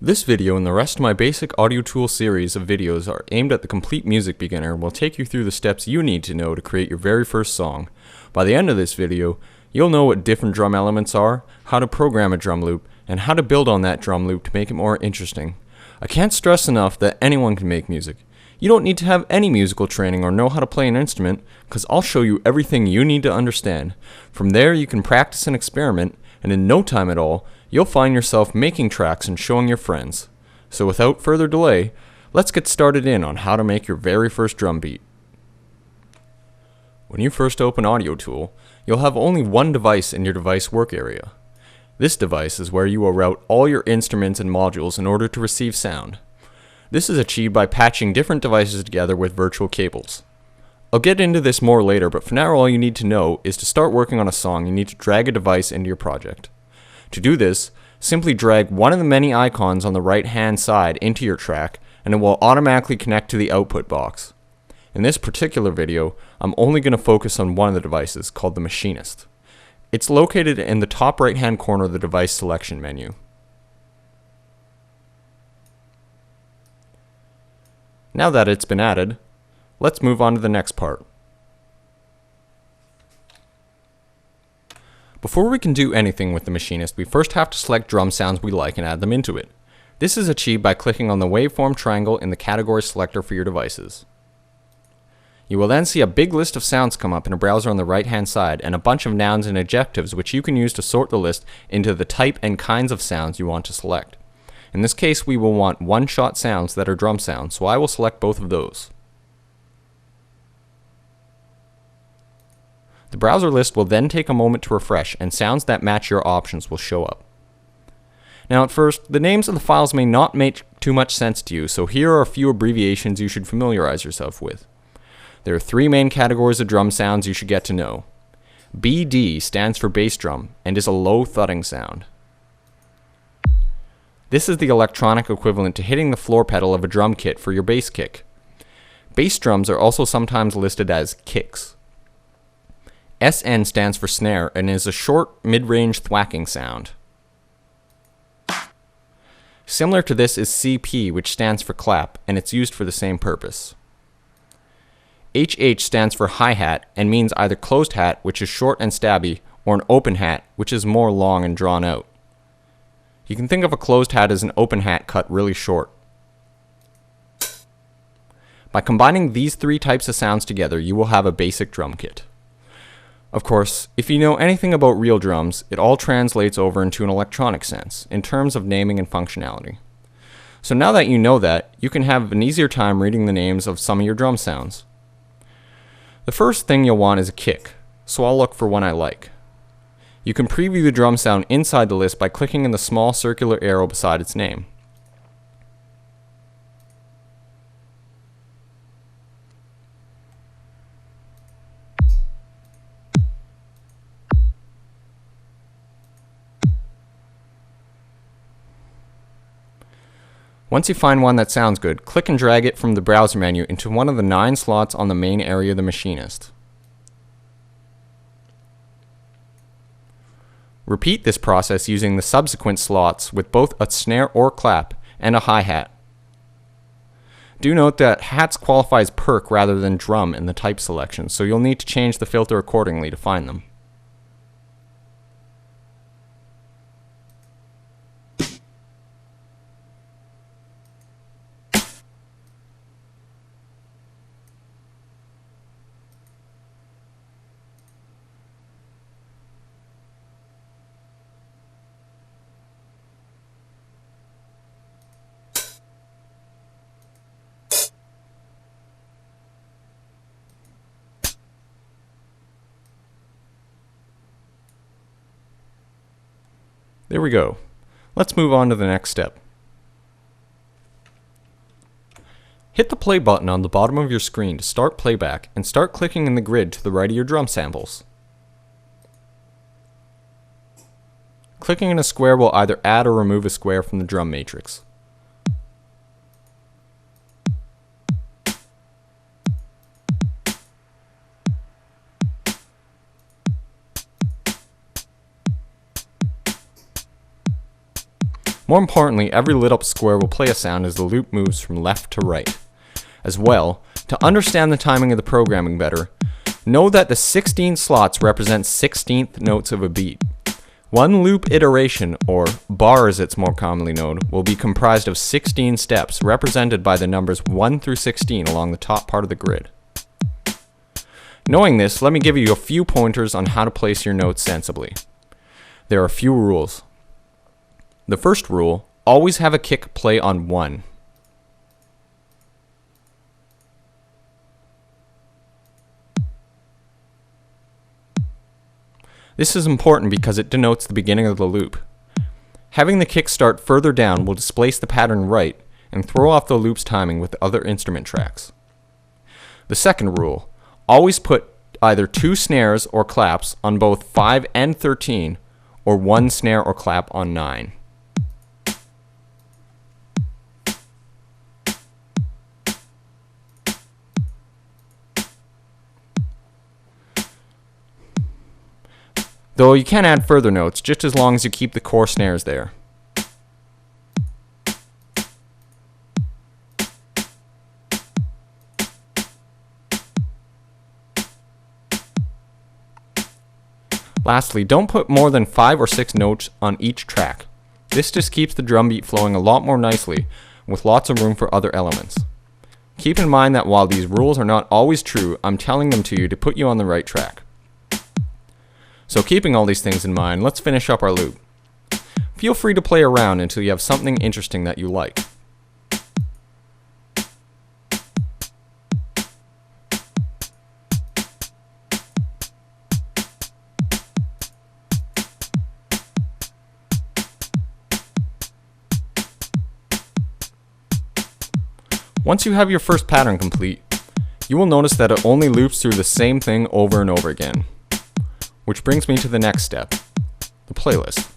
This video and the rest of my basic Audiotool series of videos are aimed at the complete music beginner and will take you through the steps you need to know to create your very first song. By the end of this video, you'll know what different drum elements are, how to program a drum loop, and how to build on that drum loop to make it more interesting. I can't stress enough that anyone can make music. You don't need to have any musical training or know how to play an instrument, because I'll show you everything you need to understand. From there, you can practice and experiment, and in no time at all, you'll find yourself making tracks and showing your friends. So without further delay, let's get started in on how to make your very first drum beat. When you first open Audiotool, you'll have only one device in your device work area. This device is where you will route all your instruments and modules in order to receive sound. This is achieved by patching different devices together with virtual cables. I'll get into this more later, but for now all you need to know is to start working on a song, you need to drag a device into your project. To do this, simply drag one of the many icons on the right hand side into your track and it will automatically connect to the output box. In this particular video, I'm only going to focus on one of the devices, called the Machinist. It's located in the top right hand corner of the device selection menu. Now that it's been added, let's move on to the next part. Before we can do anything with the Machinist, we first have to select drum sounds we like and add them into it. This is achieved by clicking on the waveform triangle in the category selector for your devices. You will then see a big list of sounds come up in a browser on the right hand side and a bunch of nouns and adjectives which you can use to sort the list into the type and kinds of sounds you want to select. In this case, we will want one-shot sounds that are drum sounds, so I will select both of those. The browser list will then take a moment to refresh and sounds that match your options will show up. Now at first, the names of the files may not make too much sense to you, so here are a few abbreviations you should familiarize yourself with. There are three main categories of drum sounds you should get to know. BD stands for bass drum and is a low thudding sound. This is the electronic equivalent to hitting the floor pedal of a drum kit for your bass kick. Bass drums are also sometimes listed as kicks. SN stands for snare and is a short, mid-range thwacking sound. Similar to this is CP, which stands for clap, and it's used for the same purpose. HH stands for hi-hat and means either closed hat, which is short and stabby, or an open hat, which is more long and drawn out. You can think of a closed hat as an open hat cut really short. By combining these three types of sounds together, you will have a basic drum kit. Of course, if you know anything about real drums, it all translates over into an electronic sense, in terms of naming and functionality. So now that you know that, you can have an easier time reading the names of some of your drum sounds. The first thing you'll want is a kick, so I'll look for one I like. You can preview the drum sound inside the list by clicking in the small circular arrow beside its name. Once you find one that sounds good, click and drag it from the browser menu into one of the 9 slots on the main area of the Machinist. Repeat this process using the subsequent slots with both a snare or clap and a hi-hat. Do note that hats qualify as perk rather than drum in the type selection, so you'll need to change the filter accordingly to find them. There we go. Let's move on to the next step. Hit the play button on the bottom of your screen to start playback and start clicking in the grid to the right of your drum samples. Clicking in a square will either add or remove a square from the drum matrix. More importantly, every lit up square will play a sound as the loop moves from left to right. As well, to understand the timing of the programming better, know that the 16 slots represent 16th notes of a beat. One loop iteration, or bar as it's more commonly known, will be comprised of 16 steps represented by the numbers 1 through 16 along the top part of the grid. Knowing this, let me give you a few pointers on how to place your notes sensibly. There are a few rules. The first rule, always have a kick play on 1. This is important because it denotes the beginning of the loop. Having the kick start further down will displace the pattern right and throw off the loop's timing with other instrument tracks. The second rule, always put either 2 snares or claps on both 5 and 13, or 1 snare or clap on 9. Though you can add further notes, just as long as you keep the core snares there. Lastly, don't put more than 5 or 6 notes on each track. This just keeps the drum beat flowing a lot more nicely, with lots of room for other elements. Keep in mind that while these rules are not always true, I'm telling them to you to put you on the right track. So keeping all these things in mind, let's finish up our loop. Feel free to play around until you have something interesting that you like. Once you have your first pattern complete, you will notice that it only loops through the same thing over and over again. Which brings me to the next step, the playlist.